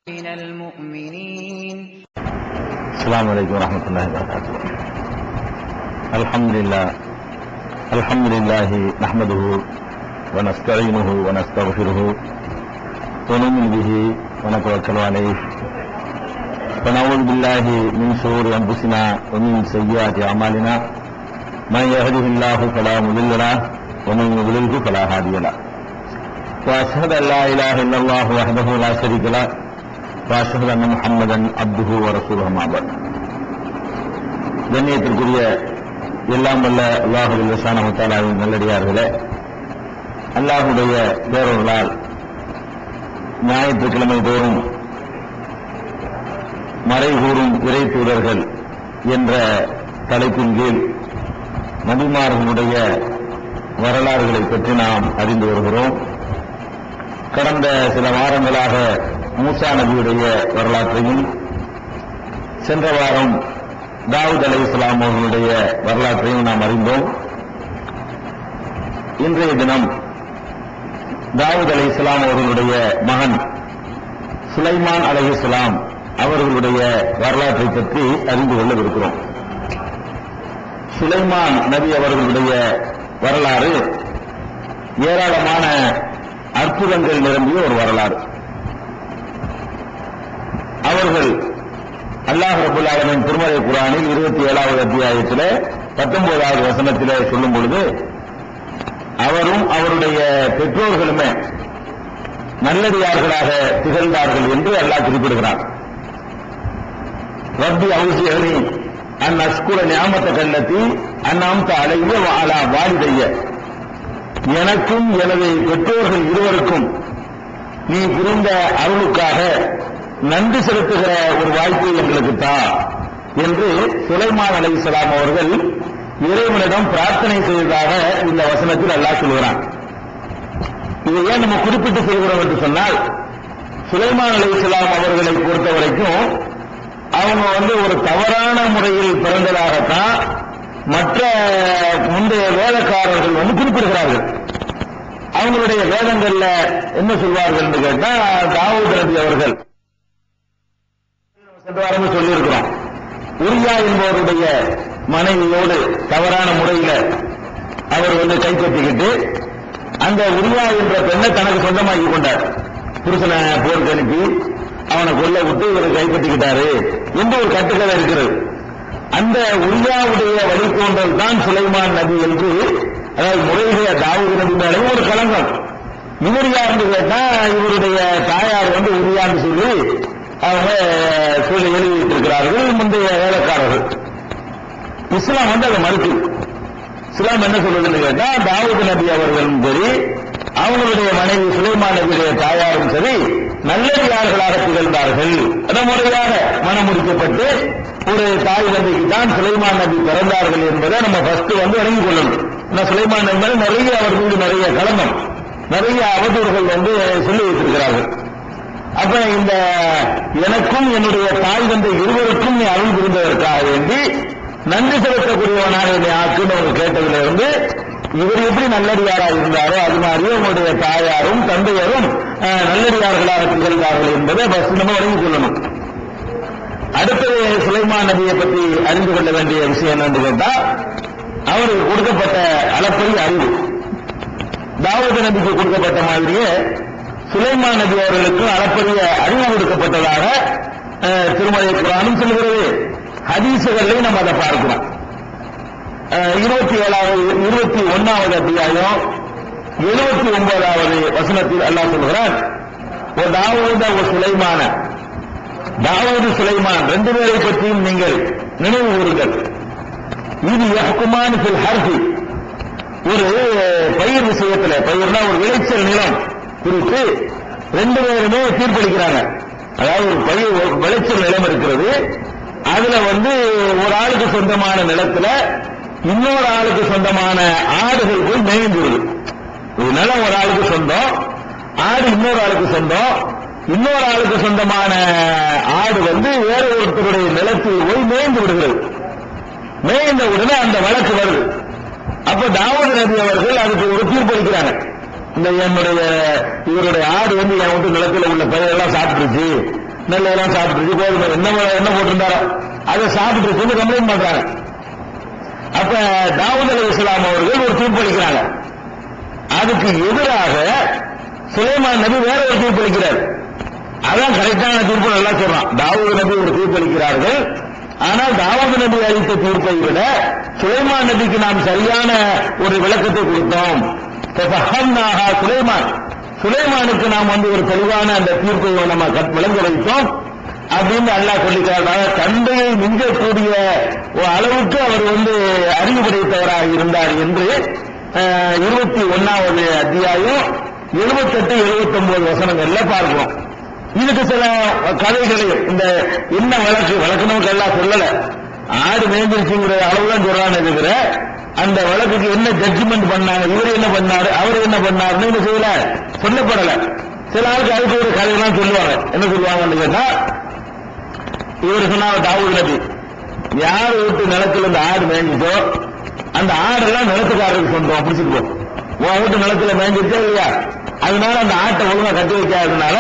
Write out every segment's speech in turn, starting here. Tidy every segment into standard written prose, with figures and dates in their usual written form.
من المؤمنين. السلام عليكم ورحمة الله وبركاته. الحمد لله نحمده ونستعينه ونستغفره ونؤمن به ونتوكل عليه ونعوذ بالله من شرور أنفسنا ومن سيئات أعمالنا من يهده الله فلا مضل له ومن يضلله فلا هادي له وأشهد أن لا إله إلا الله وحده لا شريك له وأشهد أن محمدا عبده ورسوله أما بعد. கண்ணியத்திற்குரிய எல்லாம் வல்ல அல்லாஹு சுப்ஹானஹு வ தஆலாவின் நல்லடியார்களே, அல்லாஹுடைய பேரருளால் ஞாயிற்றுக்கிழமை தோறும் மறைகூறும் இறை தூதர்கள் என்ற தலைப்பின் கீழ் நபிமார்களுடைய வரலாறுகளை பற்றி நாம் அறிந்து வருகிறோம். கடந்த சில வாரங்களாக மூசா நபியுடைய வரலாற்றையும், சென்ற வாரம் தாவூத் அலைஹிஸ்ஸலாம் அவர்களுடைய வரலாற்றையும் நாம் அறிந்தோம். இன்றைய தினம் தாவூத் அலைஹிஸ்ஸலாம் அவர்களுடைய மகன் சுலைமான் அலைஹிஸ்ஸலாம் அவர்களுடைய வரலாற்றை பற்றி அறிந்து கொள்ளவிருக்கிறோம். சுலைமான் நபி அவர்களுடைய வரலாறு ஏராளமான அற்புதங்கள் நிரம்பிய ஒரு வரலாறு. அவர்கள் அல்லாஹ் ரப்பல் ஆலமீன் திருமறை குர்ஆனில் 27வது அத்தியாயத்திலே 19வது வசனத்திலே சொல்லும் பொழுது, அவரும் அவருடைய பெற்றோர்களுமே நல்லடியார்களாக திகழ்ந்தார்கள் என்று அல்லாஹ் குறிப்பிடுகிறார். ரப்பி அவுஸிஅனி அன் அஷ்குர நிஅமத்தக அல்லதி அன்அம்த அலைய வ அலா வாலிதைய, எனக்கும் எனது பெற்றோர்கள் இருவருக்கும் நீ புரிந்த அருளுக்காக நன்றி செலுத்துகிற ஒரு வாய்ப்பை எங்களுக்கு தா என்று சுலைமான் அலைஹிஸ்ஸலாம் அவர்கள் இறைவனிடம் பிரார்த்தனை செய்ததாக இந்த வசனத்தில் அல்லாஹ் சொல்கிறான். இதை ஏன் நம்ம குறிப்பிட்டு சொல்கிறோம் என்று சொன்னால், சுலைமான் அலைஹிஸ்ஸலாம் அவர்களை பொறுத்த வரைக்கும் அவங்க ஒரு தவறான முறையில் பிறந்ததாகத்தான் மற்ற முந்தைய வேதக்காரர்கள் குறிப்பிடுகிறார்கள். அவங்களுடைய வேதங்கள்ல என்ன சொல்வார்கள் என்று கேட்டா, தாவூத் நபி அவர்கள் சென்ற வாரமே சொல்லியிருக்கிறோம், உரியா என்பவருடைய மனைவியோடு தவறான முறையில அவர் கைப்பற்றிக்கிட்டு அந்த உரியா என்ற பெண்ணை தனக்கு சொந்தமாக்கி கொண்டார். புருஷனை போருக்கு அனுப்பி அவனை கொல்ல விட்டு இவர் கைப்பற்றிக்கிட்டாரு என்று ஒரு கட்டுக்கதை இருக்கிறது. அந்த உரியாவுடைய வழித்தோன்றல் தான் சுலைமான் நபி என்று, அதாவது முறைய தாவூத் நபி மேலும் ஒரு களங்கம். இவர் யாருன்னு கேட்டா, இவருடைய தாயார் உரியான்னு சொல்லி அவங்க சொல்லி எழுதியிருக்கிறார்கள் முந்தைய வேலைக்காரர்கள். இஸ்லாம் அதை மறுக்கு. இஸ்லாம் என்ன சொல்றதுன்னு கேட்டா, தாவூத் நபி அவர்களும் சரி, அவங்களுடைய மனைவி சுலைமான் நபியுடைய தாயாரும் சரி நல்லடியார்களாக திகழ்ந்தார்கள். அதன் முறையாக மனம் முடிக்கப்பட்டு ஒரு தாய் தந்தைக்கு தான் சுலைமான் நபி பிறந்தார்கள் என்பதை நம்ம ஃபர்ஸ்ட் வழங்கிக் கொள்ளணும். சுலைமான் நபி மேல நிறைய அவர் மீது நிறைய களங்கம், நிறைய அவதூறுகள் சொல்லி வைத்திருக்கிறார்கள். அப்ப இந்த எனக்கும் என்னுடைய தாய் தந்தை இருவருக்கும் நீ அருள் புரிந்ததற்காக வேண்டி நன்றி செலுத்தக்கூடியவனாக என்னை ஆக்குன்னு அவங்க கேட்டதிலிருந்து, இவர் எப்படி நல்லடியாராக இருந்தாரோ அது மாதிரியே உங்களுடைய தாயாரும் தந்தையரும் நல்லடியார்களாக திகழ்ந்தார்கள் என்பதை ஃபர்ஸ்ட் நம்ம வழங்கிக் கொள்ளணும். அடுத்தது சுலைமான் நபியை பற்றி அறிந்து கொள்ள வேண்டிய விஷயம் என்னன்னு கேட்டா, அவருக்கு கொடுக்கப்பட்ட அளப்பரிய அறிவு தாவூத் நபிக்கு கொடுக்கப்பட்ட மாதிரியே சுலைமான் நபி அவர்களுக்கு அளப்பரிய அறிவு கொடுக்கப்பட்டதாக திருமறை குர்ஆனும் சொல்கிறது. ஹதீசுகளில் நம்ம அதை பார்க்கிறோம். 21வது அத்தியாயம் 79வது வசனத்தில் அல்லாஹ் சொல்கிறான், தாவூது சுலைமான் ரெண்டு பேரை பற்றியும் நீங்கள் நினைவு கூறுங்கள். இது யஹ்குமான் ஃபில் ஹர்ஃபி, ஒரு பயிர் விஷயத்தில், பயிர்னா ஒரு விளைச்சல் நிலம் குறித்து ரெண்டு பேருமே தீர்ப்பளிக்கிறாங்க. அதாவது ஒரு பயிர் விளைச்சல் நிலம் இருக்கிறது, அதுல ஒரு ஆளுக்கு சொந்தமான நிலத்துல இன்னொரு ஆளுக்கு சொந்தமான ஆடுகள் போய் மேய்ந்துருது. ஒரு நிலம் ஒரு ஆளுக்கு சொந்தம், ஆடு இன்னொரு ஆளுக்கு சொந்தம். இன்னொரு ஆளுக்கு சொந்தமான ஆடு வேற ஒருத்தருடைய நிலத்தில் போய் மேய்ந்து விடுகிறது. மேய்ந்த உடனே அந்த வழக்கு வருது. அப்ப தாவூத் நபி அவர்கள் அதுக்கு ஒரு தீர்ப்பளிக்கிறாங்க. இந்த என்னுடைய இவருடைய ஆடு என் நிலத்தில் உள்ள பயிரெல்லாம் சாப்பிட்டுருச்சு, நெல்லெல்லாம் சாப்பிட்டு கோதுமை என்ன போட்டிருந்தாரோ அதை சாப்பிட்டு சொல்லி கம்ப்ளைண்ட் பண்றாங்க. அப்ப தாவூத் அலைஹிஸ்ஸலாம் அவர்கள் ஒரு தீர்ப்பு அளிக்கிறாங்க. அதுக்கு எதிராக சுலைமான் நபி வேற ஒரு தீர்ப்பு அளிக்கிறார். அதான் கரெக்டான தீர்ப்பு, நல்லா சொல்றான். தாவூத் நபி ஒரு தீர்ப்பு அளிக்கிறார்கள். ஆனால் தாவூத் நபி அளித்த தீர்ப்பை விட சுலைமான் நபிக்கு நாம் சரியான ஒரு விளக்கத்தை கொடுத்தோம். சுலைமானுக்கு நாம் ஒரு தெளிவான அந்த தீர்ப்பை நம்ம விளங்க வைத்தோம் அப்படின்னு அல்லாஹ் சொல்லிக்கிறார். தந்தையை மிஞ்சக்கூடிய அளவுக்கு அவர் அறிவு படைத்தவராக இருந்தார் என்று 21வது அத்தியாயம் 78, 79 வசனங்கள்ல பார்க்கிறோம். இதுக்கு சில கதைகளையும் இந்த என்ன வழக்கு எல்லாம் சொல்லல, ஆடு மேய்ஞ்சிருச்சுங்கிற அளவுதான் சொல்றான்னு இருக்கிற அந்த வழக்குக்கு என்ன ஜட்ஜ்மெண்ட் பண்ணாங்க, இவர் என்ன பண்ணாரு அவர் என்ன பண்ணாருன்னு இந்த செய்யல சொல்லப்படல. சில ஆளுக்கு அதுக்கு ஒரு கதையெல்லாம் சொல்லுவாங்க. என்ன சொல்லுவாங்கன்னு கேட்டா, இவர் சொன்னாங்க தாவூத் நபி யார் வீட்டு நிலத்துல இந்த ஆடு மேய்ஞ்சிச்சோ அந்த ஆடெல்லாம் நிலத்துக்காரருக்கு சொந்தம் பிடிச்சிட்டு போ. உன் வீட்டு நிலத்துல மேய்ஞ்சிருச்சா இல்லையா, அதனால அந்த ஆட்டை ஒழுங்கா கட்டி வைக்காததுனால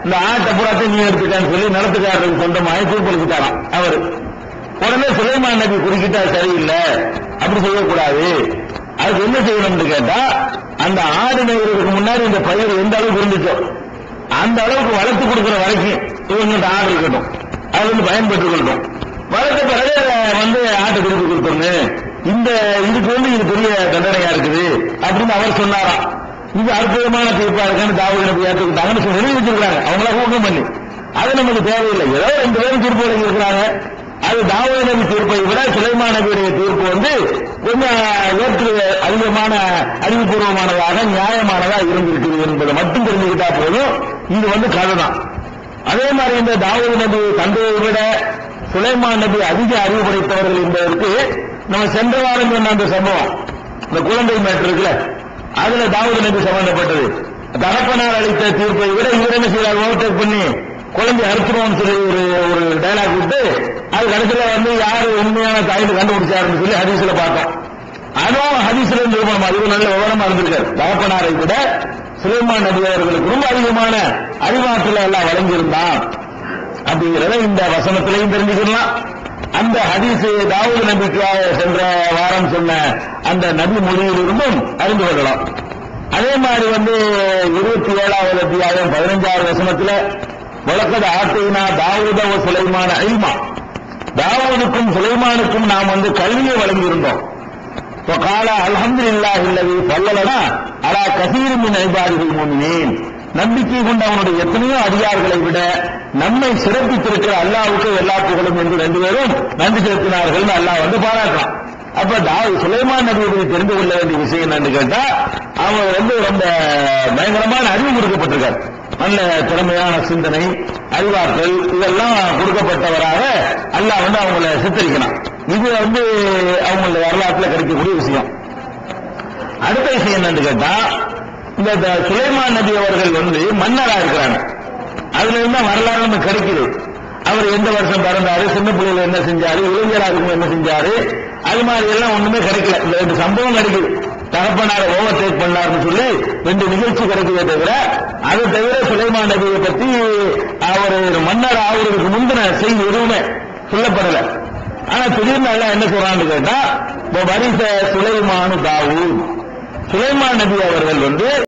இந்த ஆட்டை புறாத்தையும் நீ எடுத்துட்டான்னு சொல்லி நிலத்துக்காரருக்கு சொந்தமாக தீர்ப்பளிச்சுட்டாராம் அவரு. உடனே சுலைமான் நபி குறுக்கிட்டா சரியில்லை, அப்படி செய்யக்கூடாது. அதுக்கு என்ன செய்யணும்னு கேட்டா, அந்த ஆடு மேய்கிறதுக்கு முன்னாடி இந்த பயிர் எந்த அளவுக்கு இருந்துச்சோ அந்த அளவுக்கு வளர்த்து கொடுக்கிற வரைக்கும் இவங்க ஆடு இருக்கட்டும், அது பயன்பெற்றுக் கொள்ளட்டும். வளர்த்த பிறகு ஆட்டை திருப்பி கொடுத்தோங்க, இதுக்கு இது பெரிய தண்டனையா இருக்குது அப்படின்னு அவர் சொன்னாராம். இது அற்புதமான தீர்ப்பா இருக்கான்னு தாவூத் நபி ஏற்றுக்கிட்டாங்கன்னு சொல்லி வச்சிருக்காங்க. அவங்களா ஊக்கம் பண்ணி அது நமக்கு தேவையில்லை. ஏதோ 2 பேரும் தீர்ப்பு வழங்கி இருக்கிறாங்க. அது தாவூத் நபி தீர்ப்பை விட சுலைமான் நபியுடைய தீர்ப்பு கொஞ்சம் ஏற்று அதிகமான அறிவுபூர்வமானதாக நியாயமானதாக இருந்திருக்குது என்பதை மட்டும் தெரிஞ்சுக்கிட்டா போதும். இது கதை தான். அதே மாதிரி இந்த தாவூத் நபி தந்தையை விட சுலைமான் நபி அதிக அறிவு படைத்தவர்கள் என்பதற்கு நம்ம சென்ற வாரம் சொன்ன அந்த சம்பவம், இந்த குழந்தை மேட்டர் இருக்குல்ல, அதுல தாவூத் நபி சம்பந்தப்பட்டது. தகப்பனார் அளித்த தீர்ப்பை விட இவர் என்ன செய்யறாரு, ஓவர்டேக் பண்ணி குழந்தை அறுத்துருவோம்னு சொல்லி ஒரு டைலாக் விட்டு அது கடைசியில யாரு உண்மையான தாயிட்டு கண்டுபிடிச்சாருன்னு சொல்லி ஹதீஸ்ல பார்த்தோம். அதுவும் ஹதீஸ்ல நிரூபணம். அது நல்ல விவரமா இருந்திருக்காரு. தகப்பனாரை விட சுலைமான் நபி அவர்களுக்கு ரொம்ப அதிகமான அறிவாற்றல எல்லாம் வழங்கியிருந்தான் அப்படிங்கிறத இந்த வசனத்திலையும் தெரிஞ்சுக்கலாம். அந்த ஹதீஸ் தாவூத் நபிக்காக சென்ற வாரம் சொன்ன அந்த நபி மொழியிலிருந்தும் அறிந்து கொள்ளலாம். அதே மாதிரி 27வது அத்தியாயம் 15வது வசனத்துல வழக்கத ஆத்தைனா தாவூத சுலைமான இல்மா, தாவூதுக்கும் சுலைமானுக்கும் நாம் கல்வியை வழங்கியிருந்தோம். கால அல்ஹம்துலில்லாஹி அல்லதி ஃபல்லலனா அலா கஸீரின் மின் இபாதில் முஃமினீன், நம்பிக்கை கொண்ட அவனுடைய எத்தனையோ அதிகாரிகளை விட நம்மை சிறப்பித்திருக்கிற அல்லாஹ்வுக்கு எல்லா புகழும் என்று 2 பேரும் நன்றி செலுத்தினார்கள் அல்லாஹ் பாராட்டலாம். அப்ப சுலைமான் நபியை தெரிந்து கொள்ள வேண்டிய விஷயம் என்னன்னு கேட்டா, அவங்க ரொம்ப பயங்கரமான அறிவு கொடுக்கப்பட்டிருக்கார். நல்ல திறமையான சிந்தனை, அறிவாற்றல் இதெல்லாம் கொடுக்கப்பட்டவராக அல்லாஹ் அவங்களை சித்தரிக்கலாம். இது அவங்களுடைய வரலாற்றில் கிடைக்கக்கூடிய விஷயம். அடுத்த விஷயம் என்னன்னு கேட்டா, இந்த சுலைமான் நபி அவர்கள் மன்னரா இருக்கிறாங்க. அதுல இருந்தா வரலாறு நமக்கு கிடைக்குது. அவர் எந்த வருஷம் பிறந்தாரு, சின்ன பிள்ளைகள் என்ன செஞ்சாரு, இளைஞராக என்ன செஞ்சாரு, அது மாதிரி எல்லாம் ஒண்ணுமே கிடைக்கல. இந்த 2 சம்பவம் கிடைக்குது. தகப்பனார ஓவர்டேக் பண்ணாருன்னு சொல்லி 2 நிகழ்ச்சி கிடைக்கவே தவிர, அதை தவிர சுலைமான் நபியை பத்தி அவர் மன்னர் ஆவதற்கு முந்தின செய்தி எதுவுமே சொல்லப்படல. ஆனா திடீர்னு எல்லாம் என்ன சொல்றான்னு கேட்டா, வரிச சுலைமானு தாவூத், சுலைமான் நபி அவர்கள்